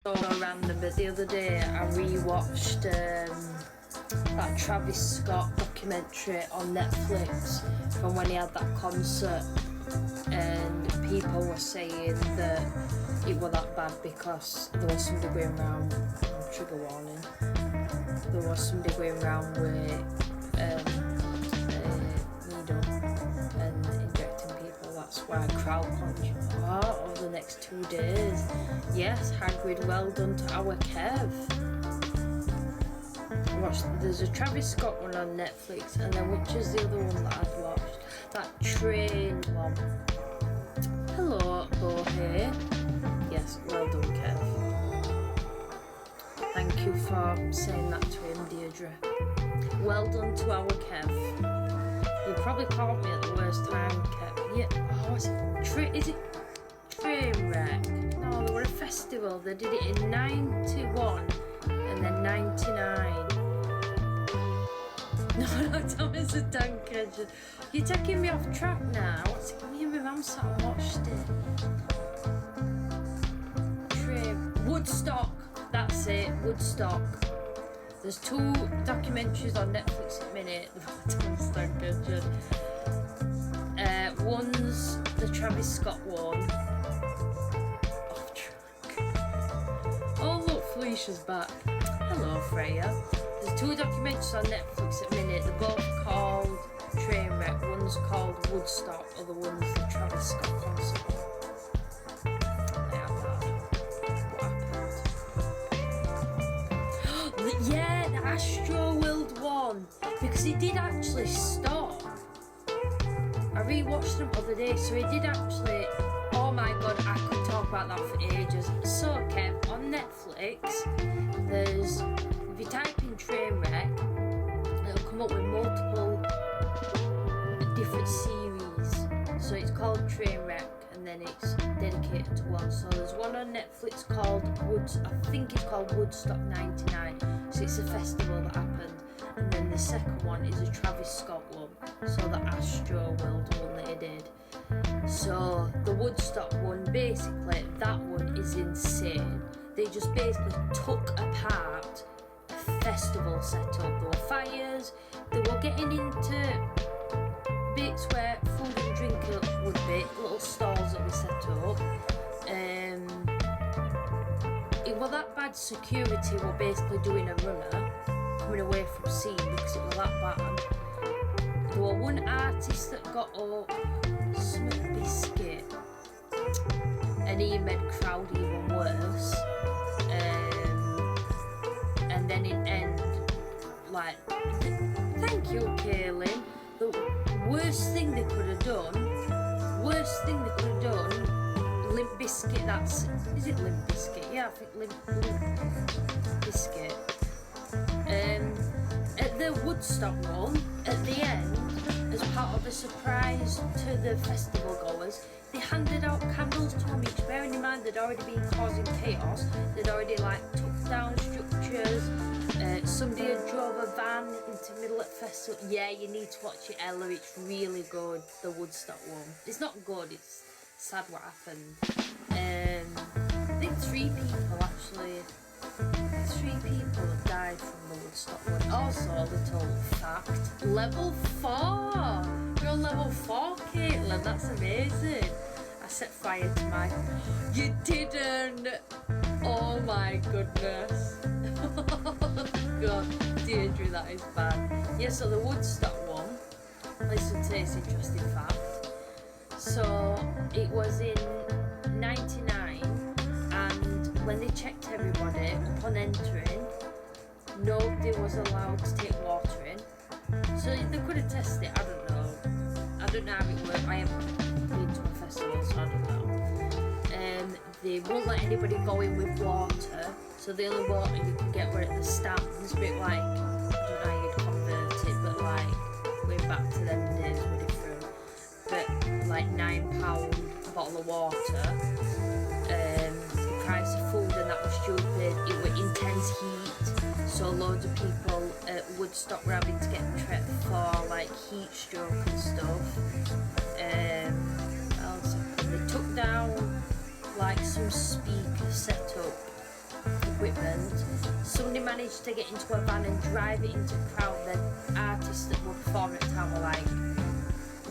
So random, but the other day I rewatched that Travis Scott documentary on Netflix from when he had that concert, and people were saying that it was that bad because there was somebody going around, trigger warning, there was somebody going around with needle and injecting people. That's why crowd punch over the next 2 days. Yes, Hagrid, well done to our Kev. There's a Travis Scott one on Netflix, and then which is the other one that I've watched? That train one. Hello, Bohe. Yes, well done, Kev. Thank you for saying that to him, Deirdre. Well done to our Kev. You probably caught me at the worst time, Kev. Yeah. Oh, is it train wreck? No, there were a festival. They did it in 91 and then 99. No, Thomas the Tank Engine. You're taking me off track now. Me and my mum sat and watched it. Train. Woodstock. That's it. Woodstock. There's 2 documentaries on Netflix at the minute. Thomas the Tank Engine. One's the Travis Scott one. Off track. Oh look, Felicia's back. Hello, Freya. There's 2 documentaries on Netflix at the minute. They're both called Trainwreck. One's called Woodstock, other one's the Travis Scott concert. They are bad. What happened? Yeah, the Astro World one. Because he did actually stop. I rewatched them the other day, so he did actually. Oh my god, I could talk about that for ages. So, Kev, on Netflix, there's. If you type in Trainwreck, it'll come up with multiple different series. So it's called Trainwreck, and then it's dedicated to one. So there's one on Netflix called I think it's called Woodstock 99. So it's a festival that happened. And then the second one is a Travis Scott one. So the Astro World one that he did. So the Woodstock one, basically, that one is insane. They just basically took apart festival setup. There were fires, they were getting into bits where food and drink would be, little stalls that we set up. It was that bad security were basically doing a runner, coming away from scene because it was that bad. There was one artist that got up, Smith Biscuit, and he made crowd even worse. And then it ended like, thank you, Kaylin. The worst thing they could have done, Limp Biscuit, is it Limp Biscuit? Yeah, I think Limp Biscuit. At the Woodstock one, at the end, as part of a surprise to the festival goers, they handed out candles to them each, bearing in mind they'd already been causing chaos. They'd already took down structures. Somebody had drove a van into the middle of the festival. Yeah, you need to watch it, Ella. It's really good, the Woodstock one. It's not good, it's sad what happened. I think 3 people actually. 3 people have died from the Woodstock one. Also, a little fact, level 4! You're on level 4, Caitlin, that's amazing. I set fire to my... You didn't! Oh my goodness. God, Deirdre, that is bad. Yeah, so the Woodstock one, listen to this interesting fact. So, it was in 99, and when they checked everybody, upon entering, nobody was allowed to take water in. So they could have tested it, I don't know how it worked. I haven't been to a festival, so I don't know. They won't let anybody go in with water, so the only water you can get were at the stands, a bit like, I don't know how you'd convert it, but way back to them days were different. But £9 a bottle of water, the price of food, and that was stupid. It was intense heat, so loads of people at Woodstock were having to get treated for heat stroke and stuff. What else happened? They took down some speaker set up equipment. Somebody managed to get into a van and drive it into a crowd. The artists that were performing at the time were like,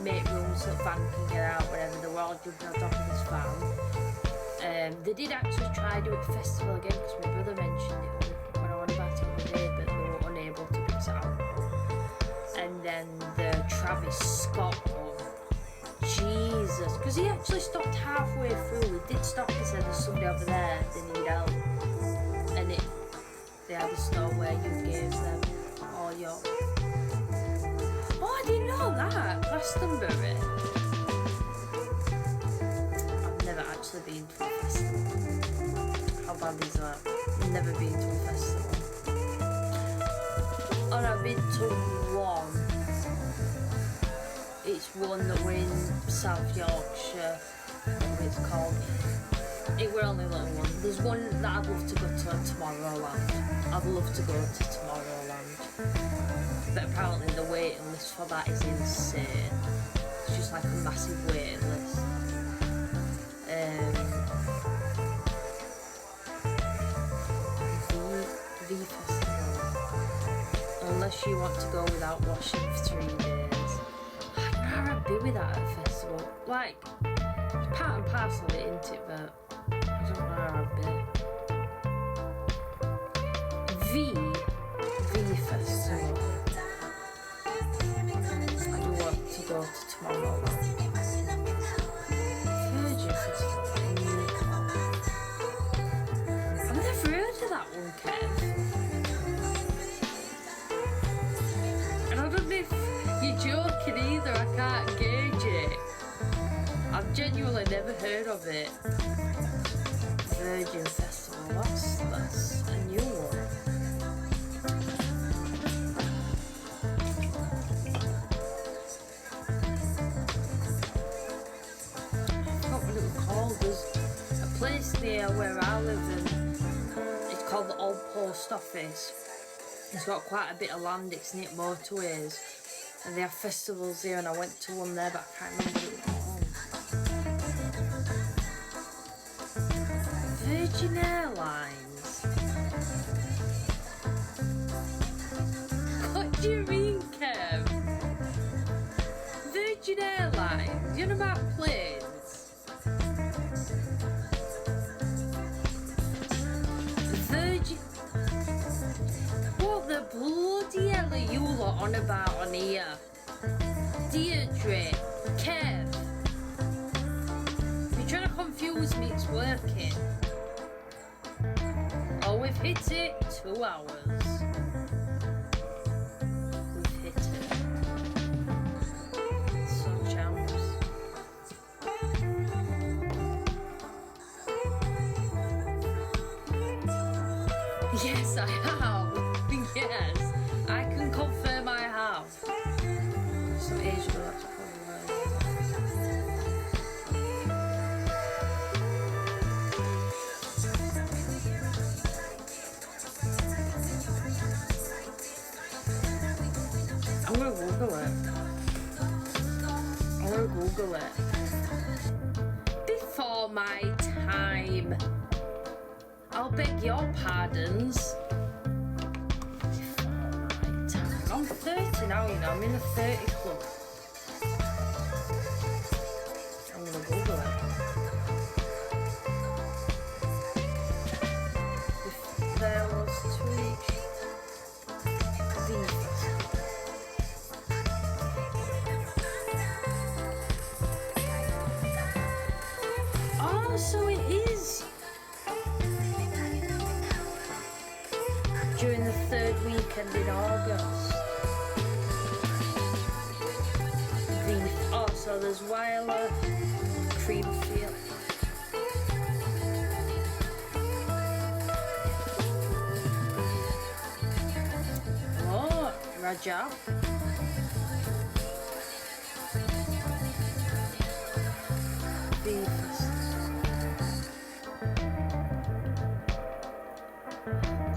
make room so the van can get out, whatever. They were all jumping on top of this van. They did actually try to do it festival again because my brother mentioned it when I went about it the other day, but they were unable to mix it out. And then the Travis Scott one, Jesus, because he actually stopped halfway through. He did stop and said, there's somebody over there, they need help. And they had a store where you gave them all your... Oh, I didn't know that, Glastonbury. I've never actually been to a festival. How bad is that? I've never been to a festival. And I've been to one. It's one that we're in South Yorkshire. What it's called. It were only a little one. There's one that I'd love to go to, Tomorrowland. I'd love to go to Tomorrowland. But apparently the waiting list for that is insane. It's just like a massive waiting list. The festival. Unless you want to go without washing for 3 days. I don't know how I'd be without a festival. Like, it's part and parcel of it, isn't it? But I don't know how I'd be. The festival. I do want to go to Tomorrowland. Virgin Festival. I've never heard of that one, Kev. And I don't know if you're joking either, I can't gauge it. I've genuinely never heard of it. Virgin Festival, that's a new one. There's a place near where I live and it's called the Old Post Office. It's got quite a bit of land, it's near motorways and they have festivals there and I went to one there but I can't remember what it was. Virgin Airlines? What do you mean, Kev? Virgin Airlines? You know about planes? What the bloody hell are you lot on about on here? Deirdre, Kev. You're trying to confuse me, it's working. Oh, we've hit it. 2 hours. We've hit it. So chance. Yes, I have. Yes, I can confirm I have. So age ago, that's probably right. I'm gonna Google it. I'm gonna Google it. Before my time. I'll beg your pardons. I'm 30 now, you know, I'm in the 30 club. I'm gonna Google it. If there was to reach the festival. Oh, so it is. During the 3rd weekend in August. Oh, so there's Weiler, Creamfield. Oh, Rajab.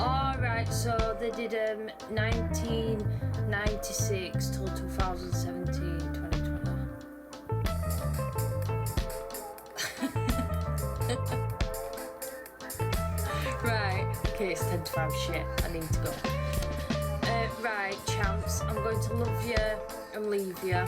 Alright, so they did 1996 till 2017, 2020. Right, Okay, it's 10 to 5 shit. I need to go. Right, champs, I'm going to love you and leave you.